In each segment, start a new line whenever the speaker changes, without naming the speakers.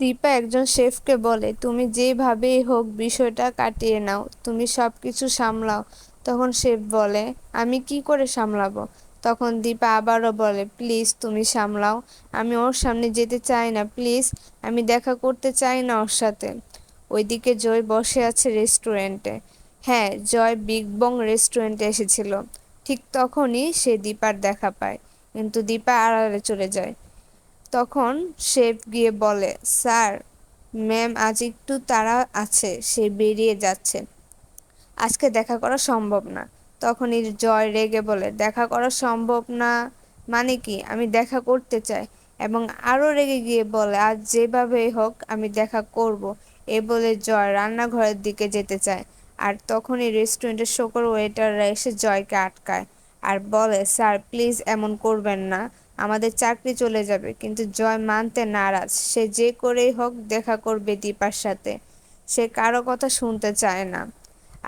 দীপা একজন শেফকে বলে, তুমি যেভাবেই হোক বিষয়টা কাটিয়ে নাও, তুমি সবকিছু সামলাও। তখন শেফ বলে, আমি কি করে সামলাবো? তখন দীপা আবারও বলে, প্লিজ তুমি সামলাও, আমি ওর সামনে যেতে চাই না, প্লিজ, আমি দেখা করতে চাই না ওর সাথে। ওইদিকে জয় বসে আছে রেস্টুরেন্টে। হ্যাঁ, জয় বিগ বং রেস্টুরেন্টে এসেছিল। ঠিক তখনই সে দীপার দেখা পায়, কিন্তু দীপা আড়ালে চলে যায়। তখন শেফ গিয়ে বলে, স্যার, ম্যাম আজ একটু তাড়া আছে, সে বেরিয়ে যাচ্ছে, আজকে দেখা করা সম্ভব না। তখনই জয় রেগে বলে, দেখা করা সম্ভব না মানে কি? আমি দেখা করতে চাই। এবং আরও রেগে গিয়ে বলে, আজ যেভাবেই হোক আমি দেখা করব। এ বলে জয় রান্নাঘরের দিকে যেতে চায়। আর তখনই রেস্টুরেন্টের সকল ওয়েটাররা এসে জয়কে আটকায় আর বলে, স্যার প্লিজ এমন করবেন না, আমাদের চাকরি চলে যাবে। কিন্তু জয় মানতে নারাজ, সে যে করেই হোক দেখা করবে দীপার সাথে। সে কারো কথা শুনতে চায় না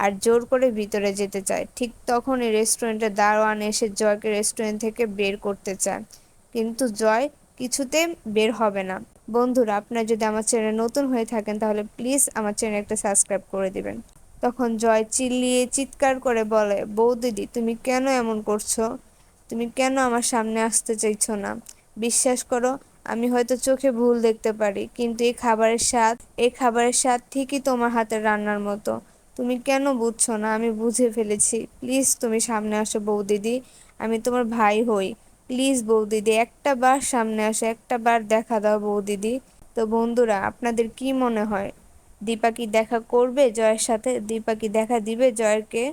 আর জোর করে ভিতরে যেতে চায়। ঠিক তখনই রেস্টুরেন্টের দারোয়ান এসে জয়কে রেস্টুরেন্ট থেকে বের করতে চায়, কিন্তু জয় কিছুতে বের হবে না। বন্ধুরা, আপনারা যদি আমার চ্যানেলে নতুন হয়ে থাকেন তাহলে প্লিজ আমার চ্যানেল একটা সাবস্ক্রাইব করে দিবেন। তখন জয় চিল্লিয়ে চিৎকার করে বলে, বৌদিদি তুমি কেন এমন করছো? তুমি কেন আমার সামনে আসতে চাইছো না? বিশ্বাস করো, আমি হয়তো চোখে ভুল দেখতে পারি, কিন্তু এই খাবারের স্বাদ ঠিকই তোমার হাতের রান্নার মতো। তুমি কেন বুঝছো না? আমি বুঝে ফেলেছি, প্লিজ তুমি সামনে আসো বৌদিদি, আমি তোমার ভাই হই। প্লিজ বৌদিদি, একটা বার সামনে আসো, একটা বার দেখা দাও বৌদিদি। তো বন্ধুরা, আপনাদের কি মনে হয়, দীপা কি দেখা করবে জয়ের সাথে? দীপা কি দেখা দিবে জয়কে?